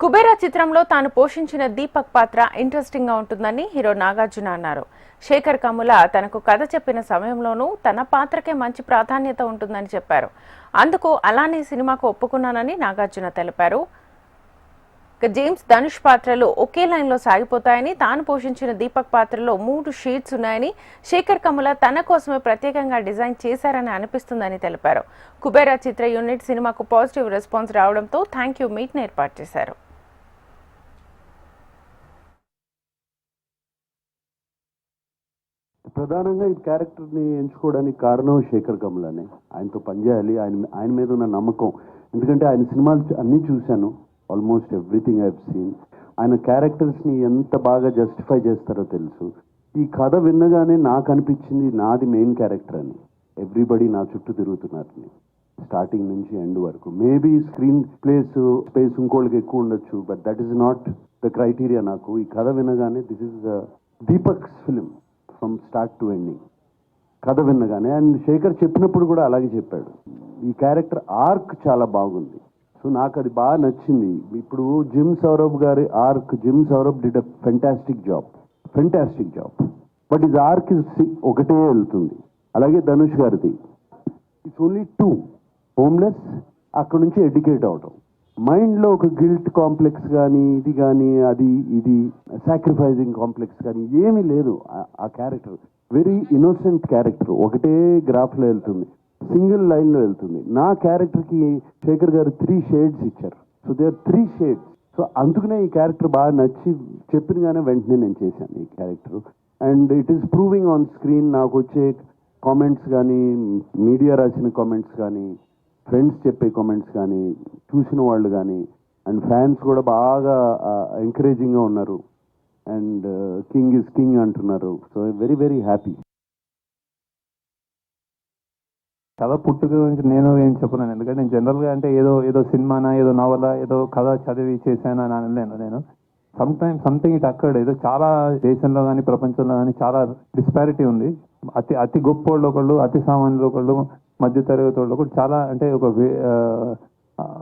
కుబేరా చిత్రంలో తాను పోషించిన దీపక్ పాత్ర ఇంట్రెస్టింగ్ గా ఉంటుందని హీరో నాగార్జున అన్నారు. శేఖర్ కమ్ముల తనకు కథ చెప్పిన సమయంలోనూ తన పాత్రకే మంచి ప్రాధాన్యత ఉంటుందని చెప్పారు. అందుకు అలానే సినిమాకు ఒప్పుకున్నానని నాగార్జున తెలిపారు. జేమ్స్ ధనుష్ పాత్రలు ఒకే లైన్లో సాగిపోతాయని, తాను పోషించిన దీపక్ పాత్రలో 3 షీట్స్ ఉన్నాయని, శేఖర్ కమ్ముల తన కోసమే ప్రత్యేకంగా డిజైన్ చేశారని అనిపిస్తుందని తెలిపారు. కుబేరా చిత్ర యూనిట్ సినిమాకు పాజిటివ్ రెస్పాన్స్ రావడంతో థ్యాంక్ యూ మీట్ను ఏర్పాటు చేశారు. ప్రధానంగా ఈ క్యారెక్టర్ని ఎంచుకోవడానికి కారణం శేఖర్ కమ్ములనే. ఆయనతో పనిచేయాలి, ఆయన మీద ఉన్న నమ్మకం. ఎందుకంటే ఆయన సినిమాలు అన్నీ చూశాను, almost everything I have seen. ఆయన క్యారెక్టర్స్ని ఎంత బాగా జస్టిఫై చేస్తారో తెలుసు. ఈ కథ విన్నగానే నాకు అనిపించింది నాది మెయిన్ క్యారెక్టర్ అని. ఎవ్రీబడి నా చుట్టూ తిరుగుతున్నారని, స్టార్టింగ్ నుంచి ఎండ్ వరకు. మేబీ స్క్రీన్ స్పేస్ ఇంకోళ్ళకి ఎక్కువ ఉండొచ్చు, but that is not the criteria. నాకు ఈ కథ వినగానే this is Deepak's film from start to ending. కథ విన్నగానే అండ్ శేఖర్ చెప్పినప్పుడు కూడా అలాగే చెప్పాడు. ఈ క్యారెక్టర్ ఆర్క్ చాలా బాగుంది, సో నాకు అది బాగా నచ్చింది. ఇప్పుడు జిమ్ సౌరభ్ గారి arc, gym Saurabh did a fantastic job. But is arc ఒకటే వెళ్తుంది. అలాగే ధనుష్ గారిది ఇట్స్ ఓన్లీ 2, హోమ్లెస్, అక్కడ నుంచి ఎడ్యుకేట్ అవడం, మైండ్లో ఒక గిల్ట్ కాంప్లెక్స్ కానీ ఇది కానీ ఇది సాక్రిఫైజింగ్ కాంప్లెక్స్ కానీ ఏమీ లేదు. ఆ క్యారెక్టర్ వెరీ ఇన్నోసెంట్ క్యారెక్టర్, ఒకటే గ్రాఫ్లో వెళ్తుంది, సింగిల్ లైన్లో వెళ్తుంది. నా క్యారెక్టర్కి శేఖర్ గారు 3 షేడ్స్ ఇచ్చారు. So they are 3 shades. So అందుకనే ఈ క్యారెక్టర్ బాగా నచ్చి చెప్పినగానే వెంటనే నేను చేశాను ఈ character. And it is proving on screen. నాకు వచ్చే కామెంట్స్ కానీ, మీడియా రాసిన కామెంట్స్ కానీ, ఫ్రెండ్స్ చెప్పే కామెంట్స్ కానీ, చూసిన వాళ్ళు కానీ, అండ్ ఫ్యాన్స్ కూడా బాగా ఎంకరేజింగ్గా ఉన్నారు. అండ్ కింగ్ ఇస్ కింగ్ అంటున్నారు. So very very happy. కథ పుట్టుక గురించి నేను ఏం చెప్పలేను, ఎందుకంటే నేను జనరల్గా అంటే ఏదో సినిమానా, ఏదో నవలా, ఏదో కథ చదివి చేశాను అని అనలేను. నేను సంథింగ్ ఇట్ అక్కర్డ్. ఏదో చాలా దేశంలో కానీ ప్రపంచంలో కానీ చాలా డిస్పారిటీ ఉంది. అతి గొప్ప వాళ్ళు ఒకళ్ళు, అతి సామాన్యులు ఒకళ్ళు, మధ్యతరగతి వాళ్ళు ఒకళ్ళు, చాలా అంటే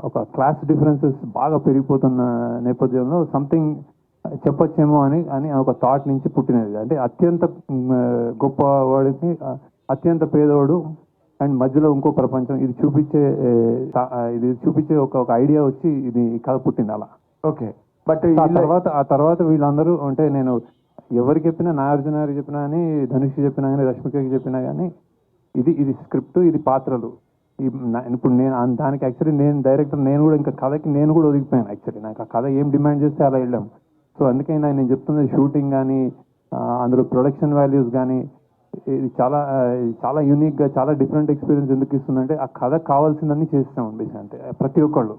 ఒక క్లాస్ డిఫరెన్సెస్ బాగా పెరిగిపోతున్న నేపథ్యంలో సంథింగ్ చెప్పొచ్చేమో అని ఒక థాట్ నుంచి పుట్టినది. అంటే అత్యంత గొప్ప వాడికి అత్యంత పేదవాడు అండ్ మధ్యలో ఇంకో ప్రపంచం, ఇది చూపించే ఒక ఐడియా వచ్చి ఇది కథ పుట్టింది అలా. ఓకే, బట్ ఆ తర్వాత వీళ్ళందరూ అంటే నేను ఎవరికి చెప్పినా, నాగార్జున గారికి చెప్పినా కానీ, ధనుష్ చెప్పినా కానీ, రష్మికకి చెప్పినా కానీ ఇది స్క్రిప్ట్, ఇది పాత్రలు. ఇప్పుడు నేను దానికి యాక్చువల్లీ నేను డైరెక్టర్, నేను కూడా ఇంకా కథకి నేను కూడా ఒదిగిపోయాను. యాక్చువల్లీ నాకు ఆ కథ ఏం డిమాండ్ చేస్తే అలా వెళ్ళాం. సో అందుకే నేను చెప్తున్నది షూటింగ్ కానీ, అందులో ప్రొడక్షన్ వాల్యూస్ కానీ, ఇది చాలా యూనిక్గా, చాలా డిఫరెంట్ ఎక్స్పీరియన్స్ ఎందుకు ఇస్తుందంటే ఆ కథ కావాల్సిందని చేస్తాం బేసిక్. అంటే ప్రతి ఒక్కళ్ళు